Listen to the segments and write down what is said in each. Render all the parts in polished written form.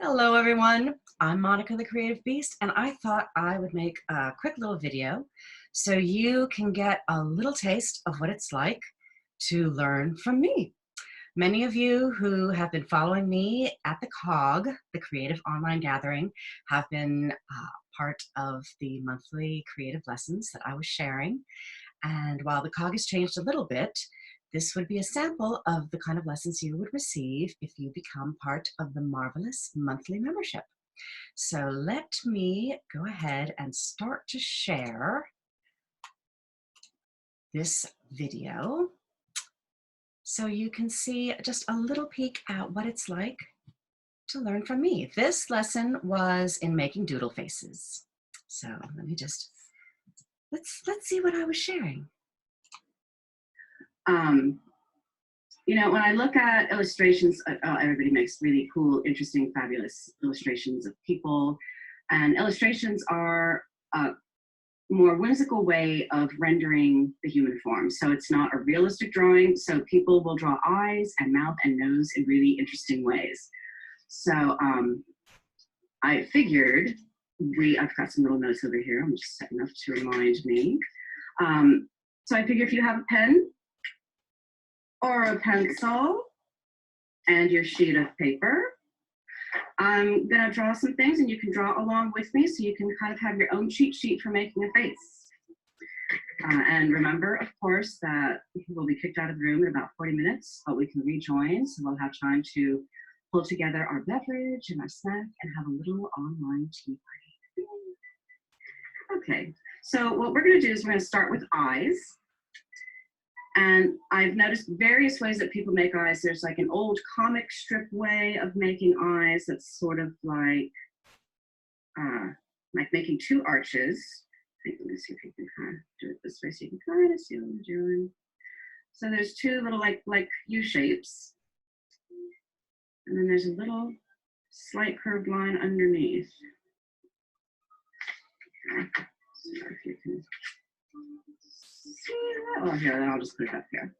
Hello, everyone. I'm Monica the Creative Beast, and I thought I would make a quick little video so you can get a little taste of what it's like to learn from me. Many of you who have been following me at the COG, the Creative Online Gathering, have been part of the monthly creative lessons that I was sharing. And while the COG has changed a little bit, this would be a sample of the kind of lessons you would receive if you become part of the marvelous monthly membership. So let me go ahead and start to share this video so you can see just a little peek at what it's like to learn from me. This lesson was in making doodle faces. So let me just, let's see what I was sharing. When I look at illustrations, everybody makes really cool, interesting, fabulous illustrations of people. And illustrations are a more whimsical way of rendering the human form. So it's not a realistic drawing. So people will draw eyes and mouth and nose in really interesting ways. So I figured, I've got some little notes over here. I'm just setting up to remind me. So I figure if you have a pen, or a pencil and your sheet of paper, I'm gonna draw some things and you can draw along with me so you can kind of have your own cheat sheet for making a face. And remember, of course, that we'll be kicked out of the room in about 40 minutes, but we can rejoin, so we'll have time to pull together our beverage and our snack and have a little online tea party. Okay, so what we're gonna do is we're gonna start with eyes. And I've noticed various ways that people make eyes. There's like an old comic strip way of making eyes that's sort of like making two arches. Let me see if you can kind of do it this way so you can kind of see what I'm doing. So there's two little like U shapes. And then there's a little slight curved line underneath. Okay. So if you can see that. Oh, here, then I'll just put it up here.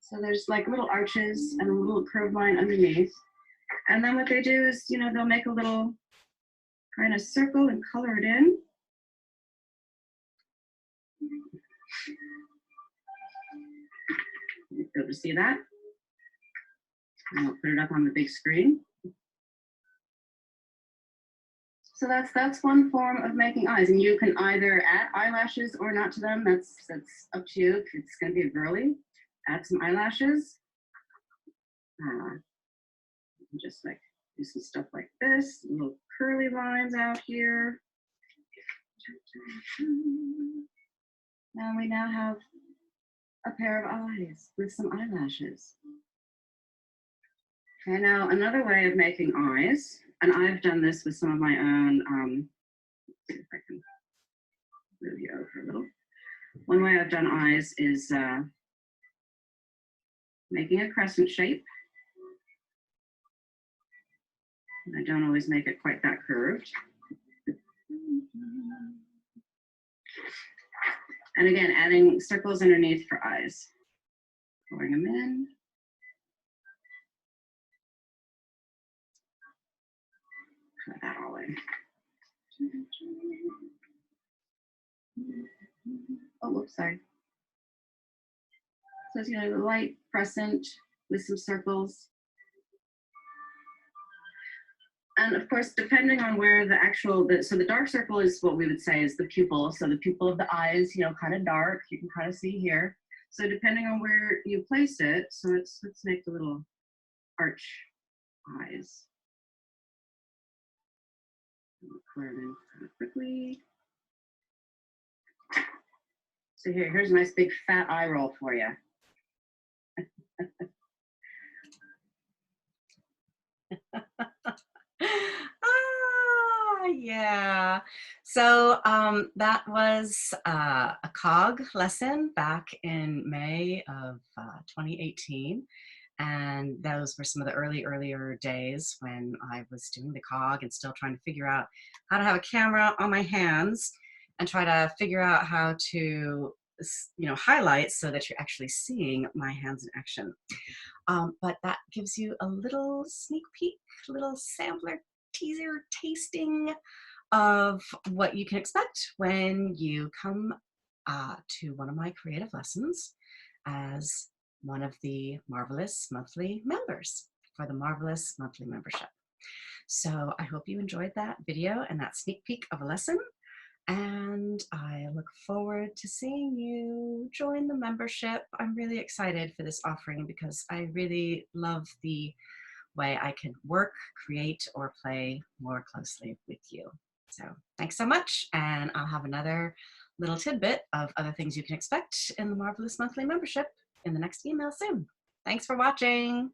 So there's like little arches and a little curved line underneath. And then what they do is, they'll make a little kind of circle and color it in. You'll be able to see that. And I'll put it up on the big screen. So that's one form of making eyes, and you can either add eyelashes or not to them. That's up to you. If it's going to be a girly, add some eyelashes. Just like do some stuff like this, little curly lines out here. And we now have a pair of eyes with some eyelashes. Okay, now another way of making eyes. And I've done this with some of my own, let's see if I can move you over a little. One way I've done eyes is making a crescent shape. And I don't always make it quite that curved. And again, adding circles underneath for eyes. Pouring them in. Put that all in. Oh, whoops, sorry. So it's a light crescent with some circles. And of course, depending on where the so the dark circle is what we would say is the pupil. So the pupil of the eyes, kind of dark, you can kind of see here. So depending on where you place it, so let's make the little arch eyes. I'll color it in kind of quickly. So here's a nice big fat eye roll for you. Yeah. So that was a COG lesson back in May of 2018. And those were some of the earlier days when I was doing the COG and still trying to figure out how to have a camera on my hands and try to figure out how to highlights so that you're actually seeing my hands in action. But that gives you a little sneak peek, little sampler teaser tasting of what you can expect when you come to one of my creative lessons as one of the Marvelous Monthly members for the Marvelous Monthly membership. So I hope you enjoyed that video and that sneak peek of a lesson. And I look forward to seeing you join the membership. I'm really excited for this offering because I really love the way I can work, create, or play more closely with you. So thanks so much. And I'll have another little tidbit of other things you can expect in the Marvelous Monthly membership in the next email soon. Thanks for watching.